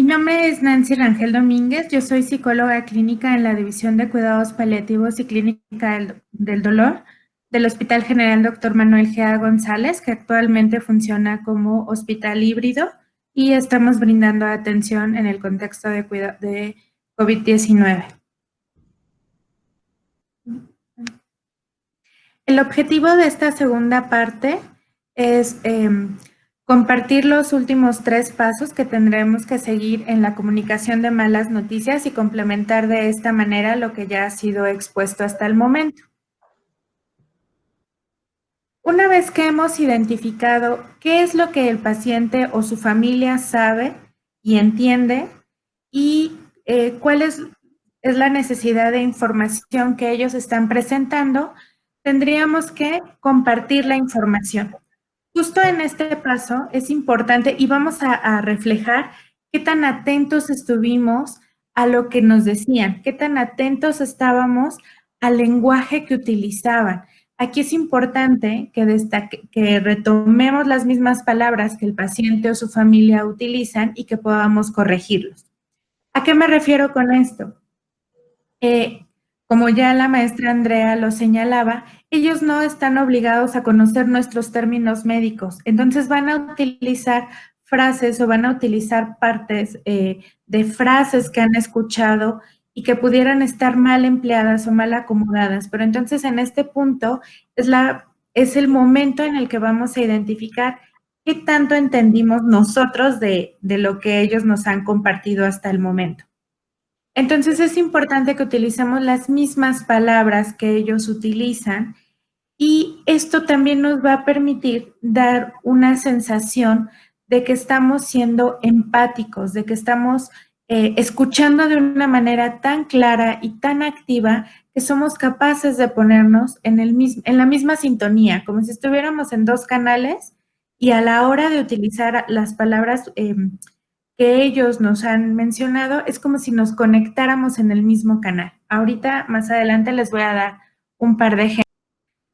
Mi nombre es Nancy Rangel Domínguez, yo soy psicóloga clínica en la División de Cuidados Paliativos y Clínica del Dolor del Hospital General Dr. Manuel G. González, que actualmente funciona como hospital híbrido y estamos brindando atención en el contexto de COVID-19. El objetivo de esta segunda parte es compartir los últimos 3 pasos que tendremos que seguir en la comunicación de malas noticias y complementar de esta manera lo que ya ha sido expuesto hasta el momento. Una vez que hemos identificado qué es lo que el paciente o su familia sabe y entiende y cuál es la necesidad de información que ellos están presentando, tendríamos que compartir la información. Justo en este paso es importante y vamos a reflejar qué tan atentos estuvimos a lo que nos decían, qué tan atentos estábamos al lenguaje que utilizaban. Aquí es importante que retomemos las mismas palabras que el paciente o su familia utilizan y que podamos corregirlos. ¿A qué me refiero con esto? Como ya la maestra Andrea lo señalaba, ellos no están obligados a conocer nuestros términos médicos, entonces van a utilizar frases o van a utilizar partes de frases que han escuchado y que pudieran estar mal empleadas o mal acomodadas, pero entonces en este punto es el momento en el que vamos a identificar qué tanto entendimos nosotros de lo que ellos nos han compartido hasta el momento. Entonces es importante que utilicemos las mismas palabras que ellos utilizan y esto también nos va a permitir dar una sensación de que estamos siendo empáticos, de que estamos escuchando de una manera tan clara y tan activa que somos capaces de ponernos en la misma sintonía, como si estuviéramos en 2 canales y a la hora de utilizar las palabras que ellos nos han mencionado, es como si nos conectáramos en el mismo canal. Ahorita, más adelante, les voy a dar un par de ejemplos.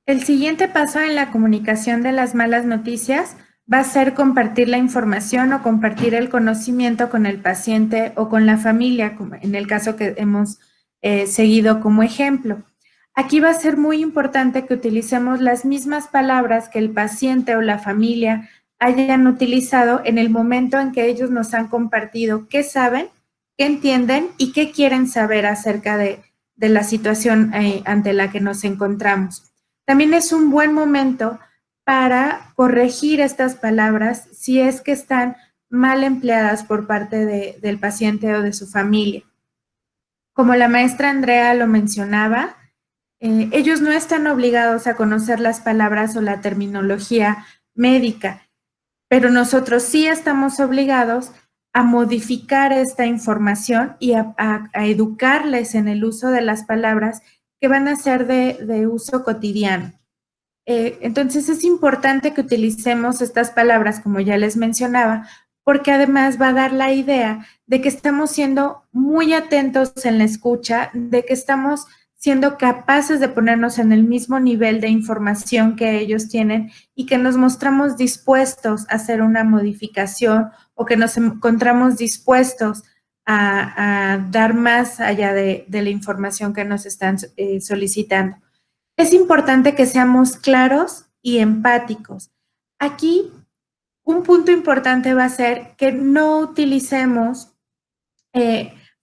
El siguiente paso en la comunicación de las malas noticias va a ser compartir la información o compartir el conocimiento con el paciente o con la familia, como en el caso que hemos seguido como ejemplo. Aquí va a ser muy importante que utilicemos las mismas palabras que el paciente o la familia hayan utilizado en el momento en que ellos nos han compartido qué saben, qué entienden y qué quieren saber acerca de la situación ante la que nos encontramos. También es un buen momento para corregir estas palabras si es que están mal empleadas por parte del paciente o de su familia. Como la maestra Andrea lo mencionaba, ellos no están obligados a conocer las palabras o la terminología médica, pero nosotros sí estamos obligados a modificar esta información y a educarles en el uso de las palabras que van a ser de uso cotidiano. Entonces es importante que utilicemos estas palabras, como ya les mencionaba, porque además va a dar la idea de que estamos siendo muy atentos en la escucha, de que estamos siendo capaces de ponernos en el mismo nivel de información que ellos tienen y que nos mostramos dispuestos a hacer una modificación o que nos encontramos dispuestos a dar más allá de la información que nos están solicitando. Es importante que seamos claros y empáticos. Aquí, un punto importante va a ser que no utilicemos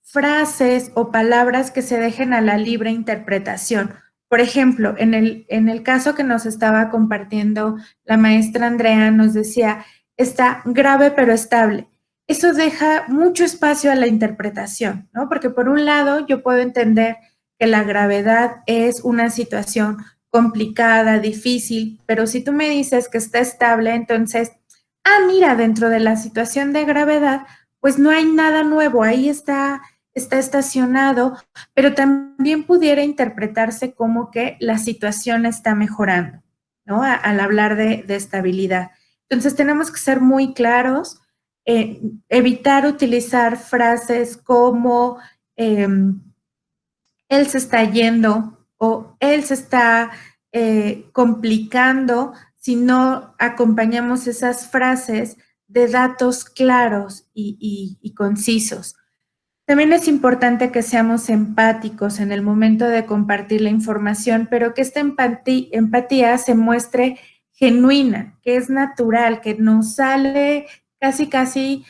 frases o palabras que se dejen a la libre interpretación. Por ejemplo, en el caso que nos estaba compartiendo la maestra Andrea, nos decía, está grave pero estable. Eso deja mucho espacio a la interpretación, ¿no? Porque por un lado yo puedo entender que la gravedad es una situación complicada, difícil, pero si tú me dices que está estable, entonces, mira, dentro de la situación de gravedad, pues no hay nada nuevo, ahí está estacionado, pero también pudiera interpretarse como que la situación está mejorando, ¿no? Al hablar de estabilidad. Entonces tenemos que ser muy claros, evitar utilizar frases como él se está yendo o él se está complicando si no acompañamos esas frases de datos claros y concisos. También es importante que seamos empáticos en el momento de compartir la información, pero que esta empatía se muestre genuina, que es natural, que nos sale casi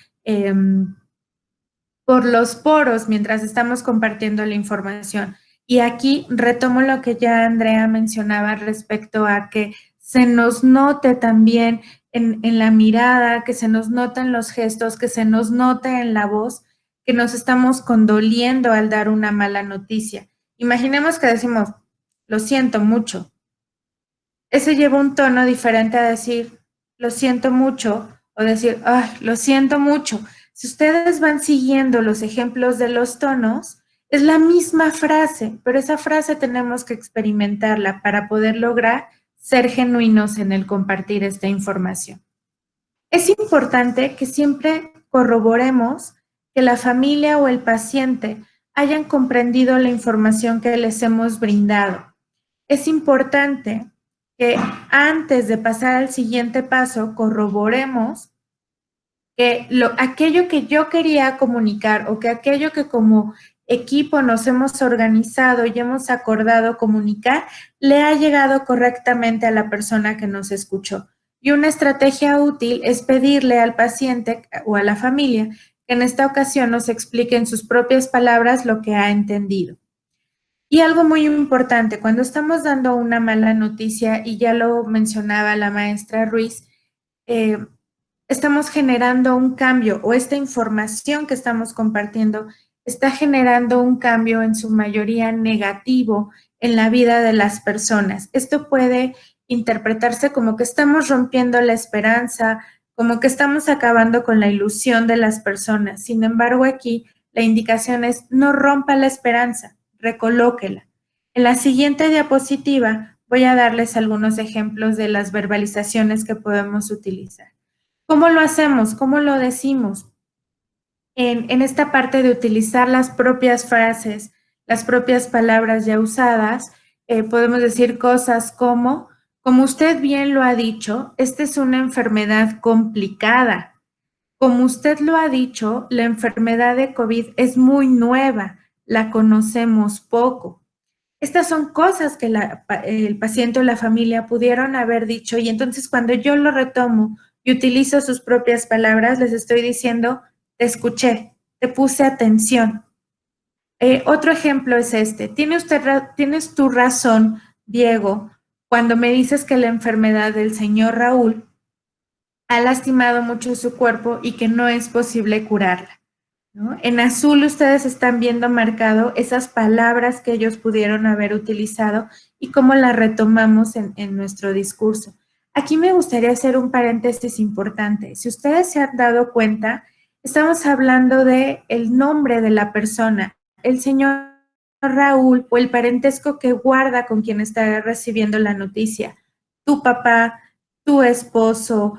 por los poros mientras estamos compartiendo la información. Y aquí retomo lo que ya Andrea mencionaba respecto a que se nos note también en la mirada, que se nos note en los gestos, que se nos note en la voz, que nos estamos condoliendo al dar una mala noticia. Imaginemos que decimos, lo siento mucho. Ese lleva un tono diferente a decir, lo siento mucho, o decir, ay, lo siento mucho. Si ustedes van siguiendo los ejemplos de los tonos, es la misma frase, pero esa frase tenemos que experimentarla para poder lograr ser genuinos en el compartir esta información. Es importante que siempre corroboremos que la familia o el paciente hayan comprendido la información que les hemos brindado. Es importante que antes de pasar al siguiente paso corroboremos que aquello que yo quería comunicar o que aquello que como equipo nos hemos organizado y hemos acordado comunicar le ha llegado correctamente a la persona que nos escuchó. Y una estrategia útil es pedirle al paciente o a la familia que en esta ocasión nos explique en sus propias palabras lo que ha entendido. Y algo muy importante, cuando estamos dando una mala noticia, y ya lo mencionaba la maestra Ruiz, estamos generando un cambio o esta información que estamos compartiendo está generando un cambio en su mayoría negativo en la vida de las personas. Esto puede interpretarse como que estamos rompiendo la esperanza, como que estamos acabando con la ilusión de las personas. Sin embargo, aquí la indicación es no rompa la esperanza, recolóquela. En la siguiente diapositiva voy a darles algunos ejemplos de las verbalizaciones que podemos utilizar. ¿Cómo lo hacemos? ¿Cómo lo decimos? En esta parte de utilizar las propias frases, las propias palabras ya usadas, podemos decir cosas como usted bien lo ha dicho, esta es una enfermedad complicada. Como usted lo ha dicho, la enfermedad de COVID es muy nueva, la conocemos poco. Estas son cosas que el paciente o la familia pudieron haber dicho y entonces cuando yo lo retomo y utilizo sus propias palabras, les estoy diciendo, te escuché, te puse atención. Otro ejemplo es este. Tienes tu razón, Diego, cuando me dices que la enfermedad del señor Raúl ha lastimado mucho su cuerpo y que no es posible curarla, ¿no? En azul ustedes están viendo marcado esas palabras que ellos pudieron haber utilizado y cómo las retomamos en nuestro discurso. Aquí me gustaría hacer un paréntesis importante. Si ustedes se han dado cuenta, estamos hablando de el nombre de la persona, el señor Raúl o el parentesco que guarda con quien está recibiendo la noticia. Tu papá, tu esposo,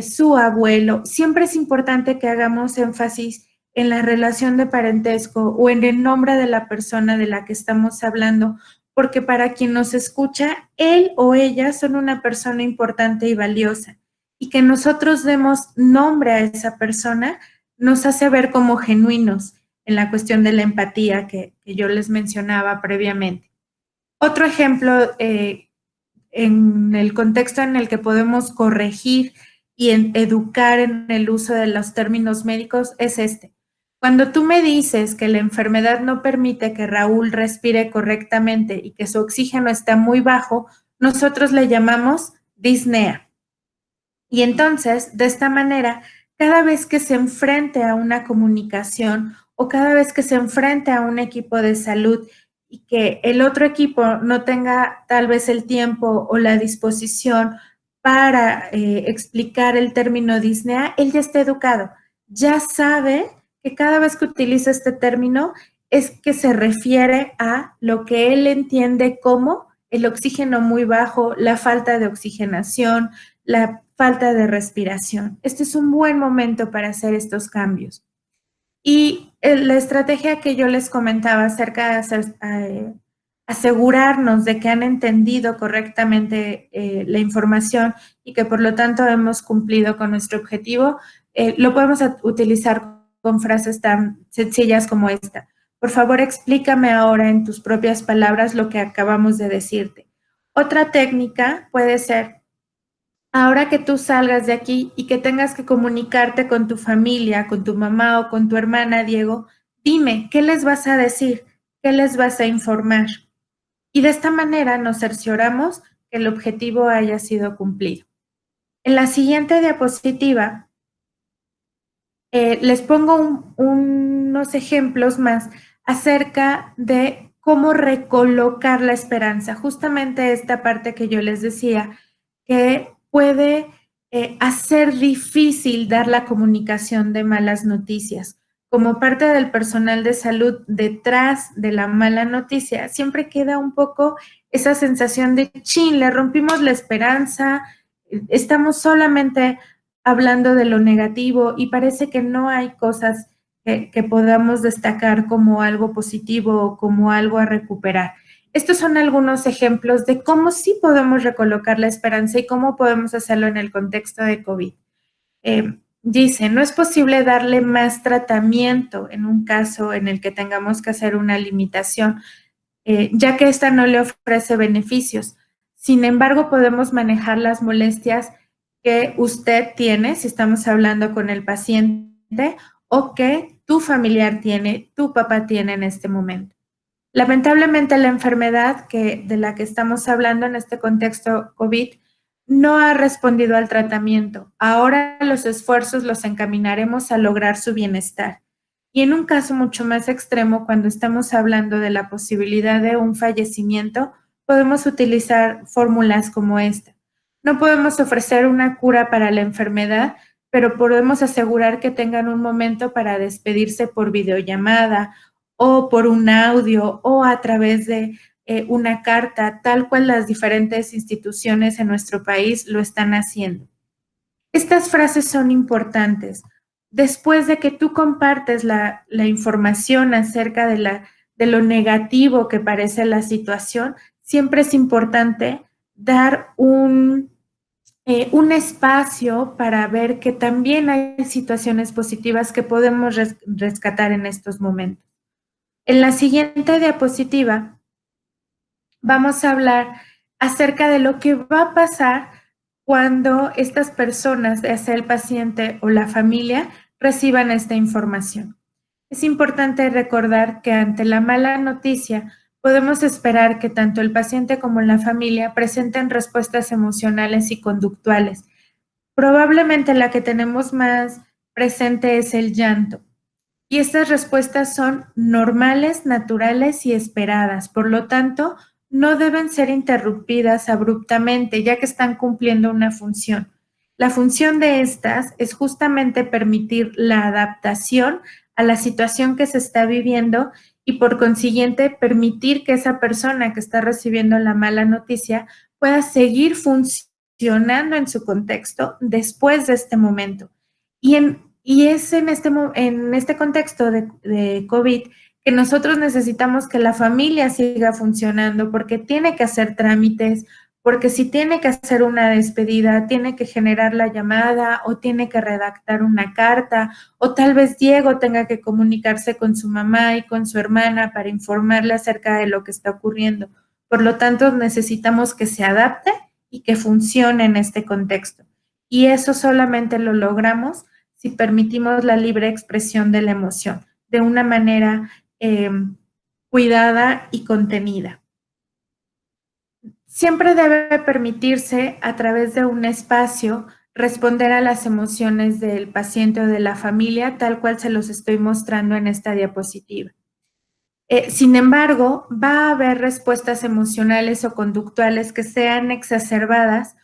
su abuelo. Siempre es importante que hagamos énfasis en la relación de parentesco o en el nombre de la persona de la que estamos hablando, porque para quien nos escucha, él o ella son una persona importante y valiosa. Y que nosotros demos nombre a esa persona nos hace ver como genuinos en la cuestión de la empatía que yo les mencionaba previamente. Otro ejemplo en el contexto en el que podemos corregir y educar en el uso de los términos médicos es este. Cuando tú me dices que la enfermedad no permite que Raúl respire correctamente y que su oxígeno está muy bajo, nosotros le llamamos disnea. Y entonces, de esta manera, cada vez que se enfrente a una comunicación o cada vez que se enfrente a un equipo de salud y que el otro equipo no tenga tal vez el tiempo o la disposición para explicar el término disnea, él ya está educado, ya sabe que cada vez que utiliza este término es que se refiere a lo que él entiende como el oxígeno muy bajo, la falta de oxigenación, la falta de respiración. Este es un buen momento para hacer estos cambios. Y la estrategia que yo les comentaba acerca de asegurarnos de que han entendido correctamente la información y que por lo tanto hemos cumplido con nuestro objetivo, lo podemos utilizar con frases tan sencillas como esta. Por favor, explícame ahora en tus propias palabras lo que acabamos de decirte. Otra técnica puede ser, ahora que tú salgas de aquí y que tengas que comunicarte con tu familia, con tu mamá o con tu hermana, Diego, dime, ¿qué les vas a decir? ¿Qué les vas a informar? Y de esta manera nos cercioramos que el objetivo haya sido cumplido. En la siguiente diapositiva les pongo unos ejemplos más acerca de cómo recolocar la esperanza. Justamente esta parte que yo les decía, que puede hacer difícil dar la comunicación de malas noticias. Como parte del personal de salud detrás de la mala noticia, siempre queda un poco esa sensación de, chin, le rompimos la esperanza, estamos solamente hablando de lo negativo y parece que no hay cosas que podamos destacar como algo positivo o como algo a recuperar. Estos son algunos ejemplos de cómo sí podemos recolocar la esperanza y cómo podemos hacerlo en el contexto de COVID. Dice, no es posible darle más tratamiento en un caso en el que tengamos que hacer una limitación, ya que esta no le ofrece beneficios. Sin embargo, podemos manejar las molestias que usted tiene, si estamos hablando con el paciente, o que tu familiar tiene, tu papá tiene en este momento. Lamentablemente, la enfermedad de la que estamos hablando en este contexto COVID no ha respondido al tratamiento. Ahora los esfuerzos los encaminaremos a lograr su bienestar. Y en un caso mucho más extremo, cuando estamos hablando de la posibilidad de un fallecimiento, podemos utilizar fórmulas como esta. No podemos ofrecer una cura para la enfermedad, pero podemos asegurar que tengan un momento para despedirse por videollamada o por un audio o a través de una carta, tal cual las diferentes instituciones en nuestro país lo están haciendo. Estas frases son importantes. Después de que tú compartes la información acerca de lo negativo que parece la situación, siempre es importante dar un espacio para ver que también hay situaciones positivas que podemos rescatar en estos momentos. En la siguiente diapositiva vamos a hablar acerca de lo que va a pasar cuando estas personas, ya sea el paciente o la familia, reciban esta información. Es importante recordar que ante la mala noticia podemos esperar que tanto el paciente como la familia presenten respuestas emocionales y conductuales. Probablemente la que tenemos más presente es el llanto. Y estas respuestas son normales, naturales y esperadas. Por lo tanto, no deben ser interrumpidas abruptamente, ya que están cumpliendo una función. La función de estas es justamente permitir la adaptación a la situación que se está viviendo y por consiguiente permitir que esa persona que está recibiendo la mala noticia pueda seguir funcionando en su contexto después de este momento. Y es en este contexto de COVID que nosotros necesitamos que la familia siga funcionando porque tiene que hacer trámites, porque si tiene que hacer una despedida, tiene que generar la llamada o tiene que redactar una carta o tal vez Diego tenga que comunicarse con su mamá y con su hermana para informarle acerca de lo que está ocurriendo. Por lo tanto, necesitamos que se adapte y que funcione en este contexto. Y eso solamente lo logramos si permitimos la libre expresión de la emoción de una manera cuidada y contenida. Siempre debe permitirse a través de un espacio responder a las emociones del paciente o de la familia, tal cual se los estoy mostrando en esta diapositiva. Sin embargo, va a haber respuestas emocionales o conductuales que sean exacerbadas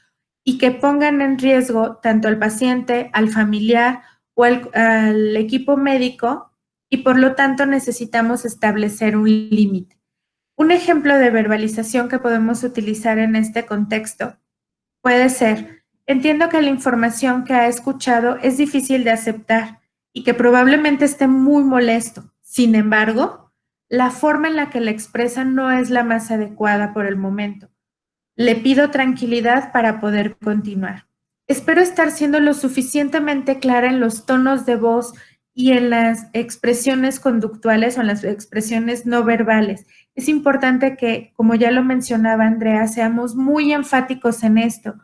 y que pongan en riesgo tanto al paciente, al familiar o al equipo médico y por lo tanto necesitamos establecer un límite. Un ejemplo de verbalización que podemos utilizar en este contexto puede ser, entiendo que la información que ha escuchado es difícil de aceptar y que probablemente esté muy molesto. Sin embargo, la forma en la que la expresa no es la más adecuada por el momento. Le pido tranquilidad para poder continuar. Espero estar siendo lo suficientemente clara en los tonos de voz y en las expresiones conductuales o en las expresiones no verbales. Es importante que, como ya lo mencionaba Andrea, seamos muy enfáticos en esto,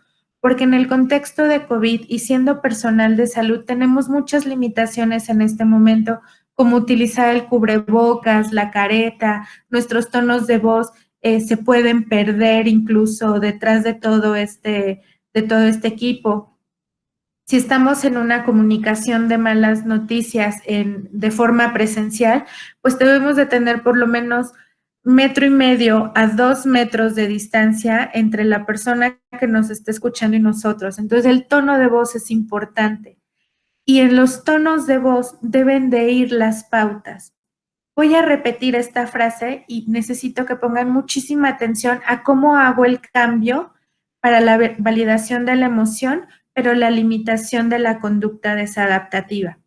porque en el contexto de COVID y siendo personal de salud tenemos muchas limitaciones en este momento, como utilizar el cubrebocas, la careta, nuestros tonos de voz se pueden perder incluso detrás de todo este equipo. Si estamos en una comunicación de malas noticias de forma presencial, pues debemos de tener por lo menos 1.5 a 2 metros de distancia entre la persona que nos está escuchando y nosotros. Entonces, el tono de voz es importante. Y en los tonos de voz deben de ir las pautas. Voy a repetir esta frase y necesito que pongan muchísima atención a cómo hago el cambio para la validación de la emoción, pero la limitación de la conducta desadaptativa.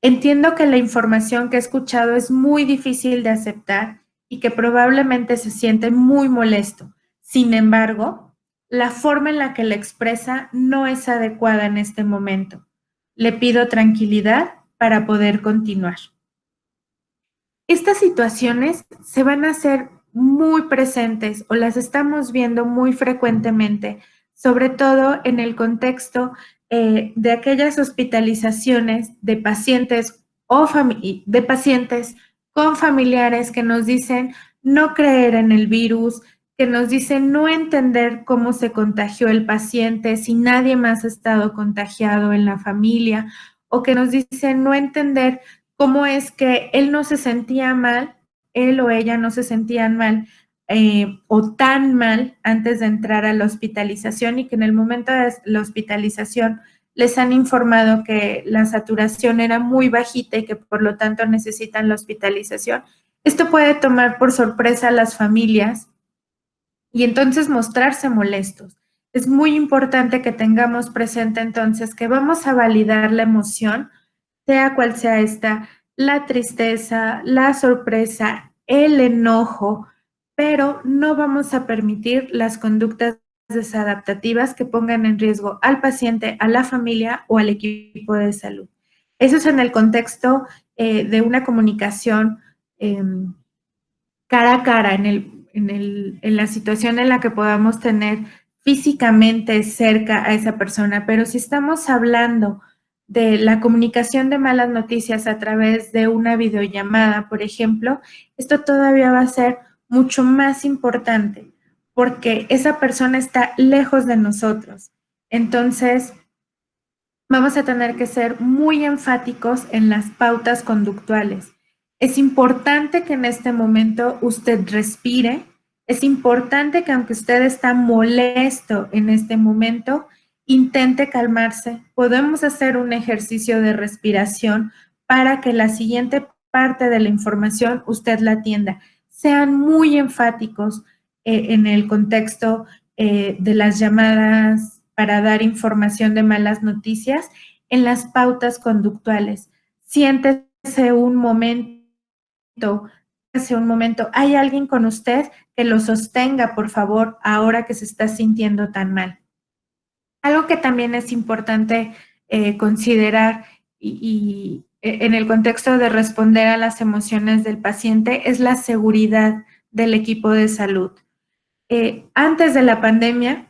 Entiendo que la información que he escuchado es muy difícil de aceptar y que probablemente se siente muy molesto. Sin embargo, la forma en la que la expresa no es adecuada en este momento. Le pido tranquilidad para poder continuar. Estas situaciones se van a hacer muy presentes o las estamos viendo muy frecuentemente, sobre todo en el contexto de aquellas hospitalizaciones de pacientes de pacientes con familiares que nos dicen no creer en el virus, que nos dicen no entender cómo se contagió el paciente, si nadie más ha estado contagiado en la familia, o que nos dicen no entender cómo es que él no se sentía mal, él o ella no se sentían mal o tan mal antes de entrar a la hospitalización y que en el momento de la hospitalización les han informado que la saturación era muy bajita y que por lo tanto necesitan la hospitalización. Esto puede tomar por sorpresa a las familias y entonces mostrarse molestos. Es muy importante que tengamos presente entonces que vamos a validar la emoción, sea cual sea esta, la tristeza, la sorpresa, el enojo, pero no vamos a permitir las conductas desadaptativas que pongan en riesgo al paciente, a la familia o al equipo de salud. Eso es en el contexto de una comunicación cara a cara, en la situación en la que podamos tener físicamente cerca a esa persona. Pero si estamos hablando de la comunicación de malas noticias a través de una videollamada, por ejemplo, esto todavía va a ser mucho más importante porque esa persona está lejos de nosotros. Entonces, vamos a tener que ser muy enfáticos en las pautas conductuales. Es importante que en este momento usted respire. Es importante que aunque usted está molesto en este momento, intente calmarse. Podemos hacer un ejercicio de respiración para que la siguiente parte de la información usted la atienda. Sean muy enfáticos en el contexto de las llamadas para dar información de malas noticias en las pautas conductuales. Siéntese un momento, ¿hay alguien con usted que lo sostenga, por favor, ahora que se está sintiendo tan mal? Algo que también es importante considerar en el contexto de responder a las emociones del paciente es la seguridad del equipo de salud. Antes de la pandemia,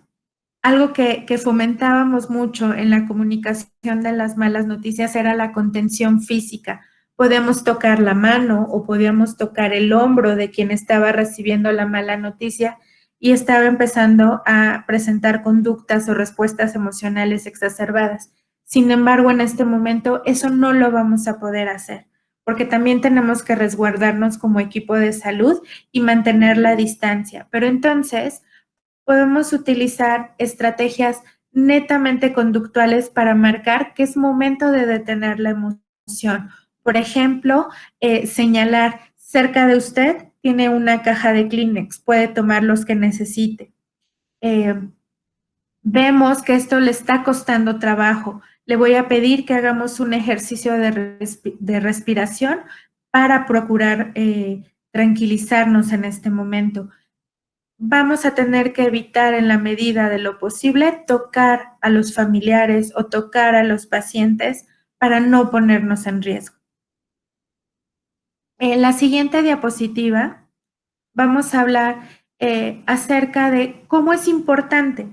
algo que fomentábamos mucho en la comunicación de las malas noticias era la contención física. Podíamos tocar la mano o podíamos tocar el hombro de quien estaba recibiendo la mala noticia y estaba empezando a presentar conductas o respuestas emocionales exacerbadas. Sin embargo, en este momento eso no lo vamos a poder hacer, porque también tenemos que resguardarnos como equipo de salud y mantener la distancia. Pero entonces podemos utilizar estrategias netamente conductuales para marcar que es momento de detener la emoción. Por ejemplo, señalar cerca de usted tiene una caja de Kleenex, puede tomar los que necesite. Vemos que esto le está costando trabajo. Le voy a pedir que hagamos un ejercicio de respiración para procurar tranquilizarnos en este momento. Vamos a tener que evitar en la medida de lo posible tocar a los familiares o tocar a los pacientes para no ponernos en riesgo. En la siguiente diapositiva vamos a hablar acerca de cómo es importante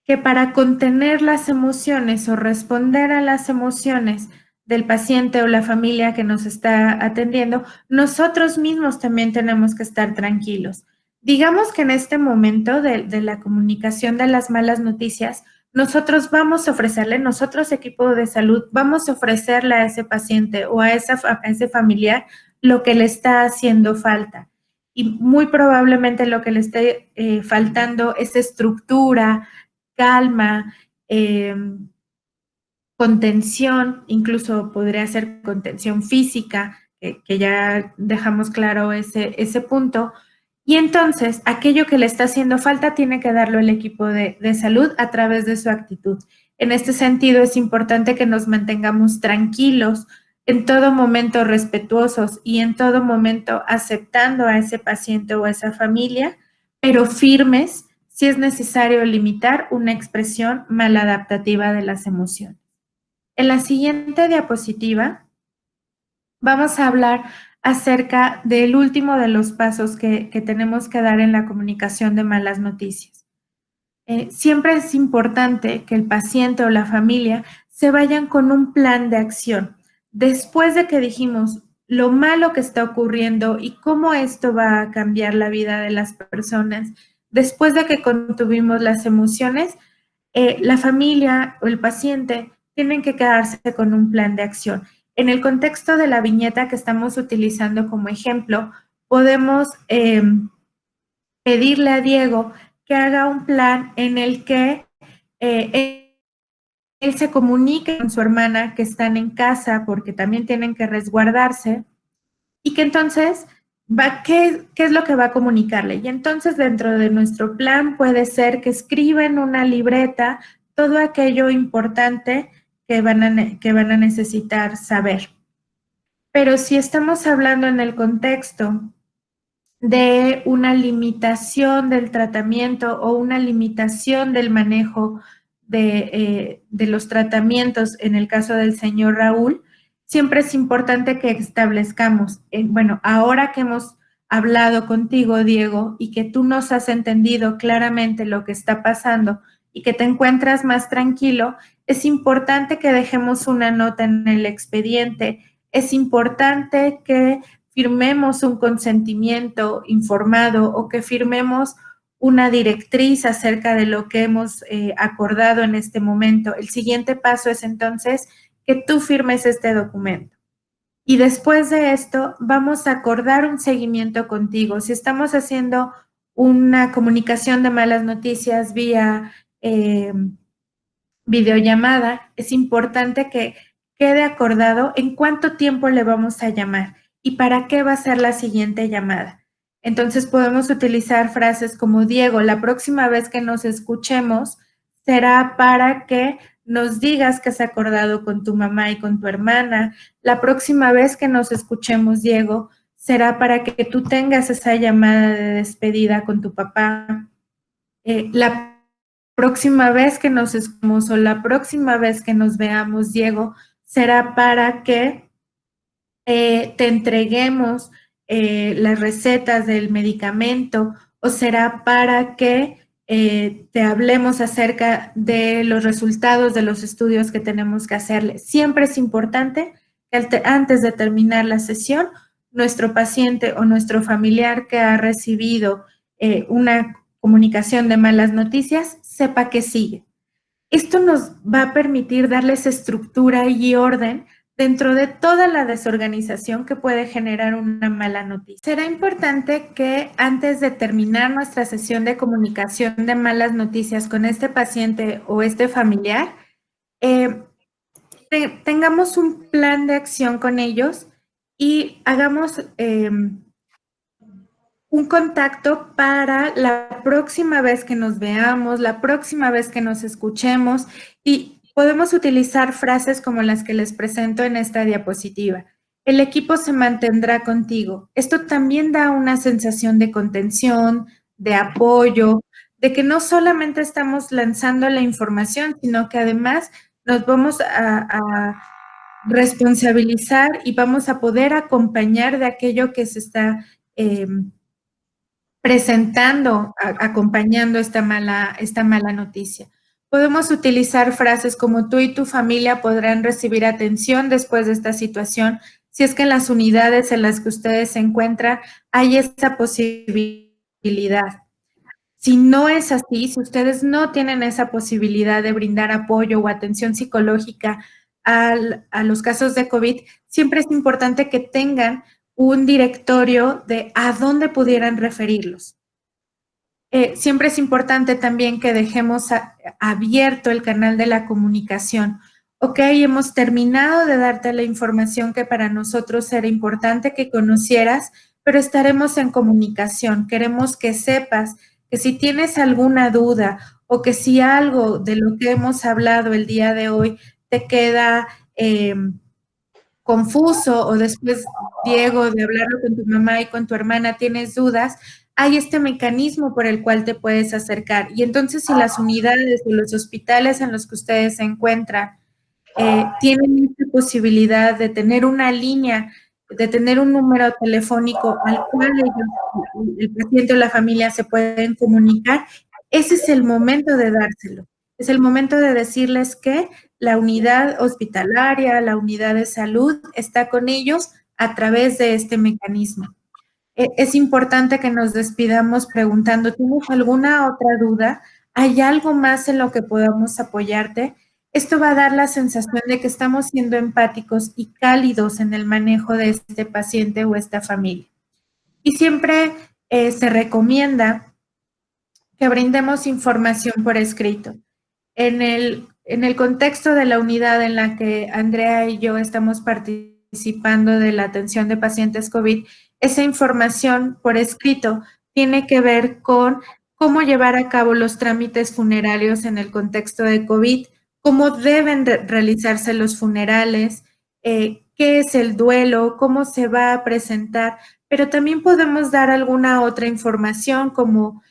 que para contener las emociones o responder a las emociones del paciente o la familia que nos está atendiendo, nosotros mismos también tenemos que estar tranquilos. Digamos que en este momento de la comunicación de las malas noticias, nosotros vamos a ofrecerle, nosotros equipo de salud, vamos a ofrecerle a ese paciente o a ese familiar lo que le está haciendo falta. Y muy probablemente lo que le esté faltando es estructura, calma, contención, incluso podría ser contención física, que ya dejamos claro ese punto. Y entonces, aquello que le está haciendo falta tiene que darlo el equipo de salud a través de su actitud. En este sentido, es importante que nos mantengamos tranquilos, en todo momento respetuosos y en todo momento aceptando a ese paciente o a esa familia, pero firmes si es necesario limitar una expresión maladaptativa de las emociones. En la siguiente diapositiva vamos a hablar acerca del último de los pasos que tenemos que dar en la comunicación de malas noticias. Siempre es importante que el paciente o la familia se vayan con un plan de acción. Después de que dijimos lo malo que está ocurriendo y cómo esto va a cambiar la vida de las personas, después de que contuvimos las emociones, la familia o el paciente tienen que quedarse con un plan de acción. En el contexto de la viñeta que estamos utilizando como ejemplo, podemos pedirle a Diego que haga un plan en el que él se comunique con su hermana que están en casa porque también tienen que resguardarse y que entonces ¿qué es lo que va a comunicarle? Y entonces dentro de nuestro plan puede ser que escriba en una libreta todo aquello importante que van a necesitar saber. Pero si estamos hablando en el contexto de una limitación del tratamiento o una limitación del manejo de los tratamientos, en el caso del señor Raúl, siempre es importante que establezcamos, bueno, ahora que hemos hablado contigo, Diego, y que tú nos has entendido claramente lo que está pasando y que te encuentras más tranquilo, es importante que dejemos una nota en el expediente, es importante que firmemos un consentimiento informado o que firmemos una directriz acerca de lo que hemos acordado en este momento. El siguiente paso es entonces que tú firmes este documento. Y después de esto, vamos a acordar un seguimiento contigo. Si estamos haciendo una comunicación de malas noticias vía videollamada, es importante que quede acordado en cuánto tiempo le vamos a llamar y para qué va a ser la siguiente llamada. Entonces podemos utilizar frases como Diego, la próxima vez que nos escuchemos será para que nos digas que has acordado con tu mamá y con tu hermana. La próxima vez que nos escuchemos, Diego, será para que tú tengas esa llamada de despedida con tu papá. La próxima vez que nos escuchemos o la próxima vez que nos veamos, Diego, será para que te entreguemos las recetas del medicamento o será para que te hablemos acerca de los resultados de los estudios que tenemos que hacerle. Siempre es importante que antes de terminar la sesión, nuestro paciente o nuestro familiar que ha recibido una comunicación de malas noticias sepa que sigue. Esto nos va a permitir darles estructura y orden dentro de toda la desorganización que puede generar una mala noticia. Será importante que antes de terminar nuestra sesión de comunicación de malas noticias con este paciente o este familiar, tengamos un plan de acción con ellos y hagamos un contacto para la próxima vez que nos veamos, la próxima vez que nos escuchemos y podemos utilizar frases como las que les presento en esta diapositiva. el equipo se mantendrá contigo. Esto también da una sensación de contención, de apoyo, de que no solamente estamos lanzando la información, sino que además nos vamos a responsabilizar y vamos a poder acompañar de aquello que se está presentando, acompañando esta mala noticia. Podemos utilizar frases como tú y tu familia podrán recibir atención después de esta situación, si es que en las unidades en las que ustedes se encuentran hay esa posibilidad. Si no es así, si ustedes no tienen esa posibilidad de brindar apoyo o atención psicológica a los casos de COVID, siempre es importante que tengan un directorio de a dónde pudieran referirlos. Siempre es importante también que dejemos abierto el canal de la comunicación. Ok, hemos terminado de darte la información que para nosotros era importante que conocieras, pero estaremos en comunicación. Queremos que sepas que si tienes alguna duda o que si algo de lo que hemos hablado el día de hoy te queda confuso o después, Diego, de hablarlo con tu mamá y con tu hermana, tienes dudas, hay este mecanismo por el cual te puedes acercar. Y entonces, si las unidades o los hospitales en los que ustedes se encuentran tienen esta posibilidad de tener una línea, de tener un número telefónico al cual ellos, el paciente o la familia se pueden comunicar, ese es el momento de dárselo. Es el momento de decirles que la unidad hospitalaria, la unidad de salud está con ellos a través de este mecanismo. Es importante que nos despidamos preguntando, ¿tienes alguna otra duda? ¿Hay algo más en lo que podamos apoyarte? Esto va a dar la sensación de que estamos siendo empáticos y cálidos en el manejo de este paciente o esta familia. Y siempre se recomienda que brindemos información por escrito. En el contexto de la unidad en la que Andrea y yo estamos participando de la atención de pacientes COVID, esa información por escrito tiene que ver con cómo llevar a cabo los trámites funerarios en el contexto de COVID, cómo deben realizarse los funerales, qué es el duelo, cómo se va a presentar, pero también podemos dar alguna otra información como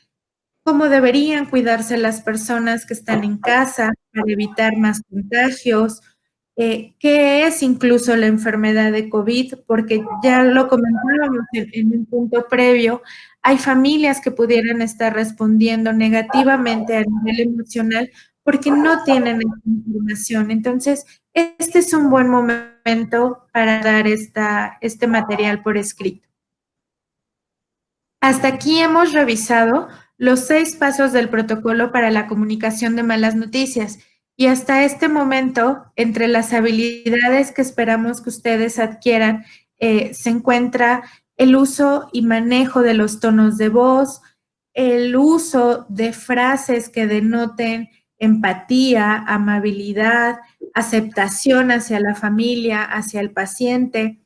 cómo deberían cuidarse las personas que están en casa para evitar más contagios, qué es incluso la enfermedad de COVID, porque ya lo comentábamos en un punto previo, hay familias que pudieran estar respondiendo negativamente a nivel emocional porque no tienen esta información. Entonces, este es un buen momento para dar este material por escrito. Hasta aquí hemos revisado los 6 pasos del protocolo para la comunicación de malas noticias y hasta este momento, entre las habilidades que esperamos que ustedes adquieran, se encuentra el uso y manejo de los tonos de voz, el uso de frases que denoten empatía, amabilidad, aceptación hacia la familia, hacia el paciente,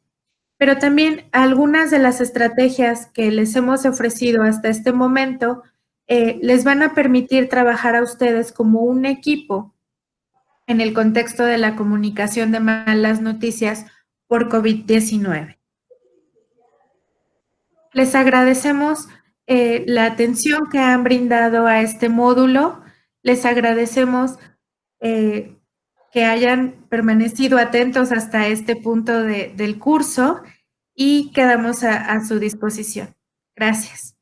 pero también algunas de las estrategias que les hemos ofrecido hasta este momento les van a permitir trabajar a ustedes como un equipo en el contexto de la comunicación de malas noticias por COVID-19. Les agradecemos la atención que han brindado a este módulo. Les agradecemos que hayan permanecido atentos hasta este punto del curso y quedamos a su disposición. Gracias.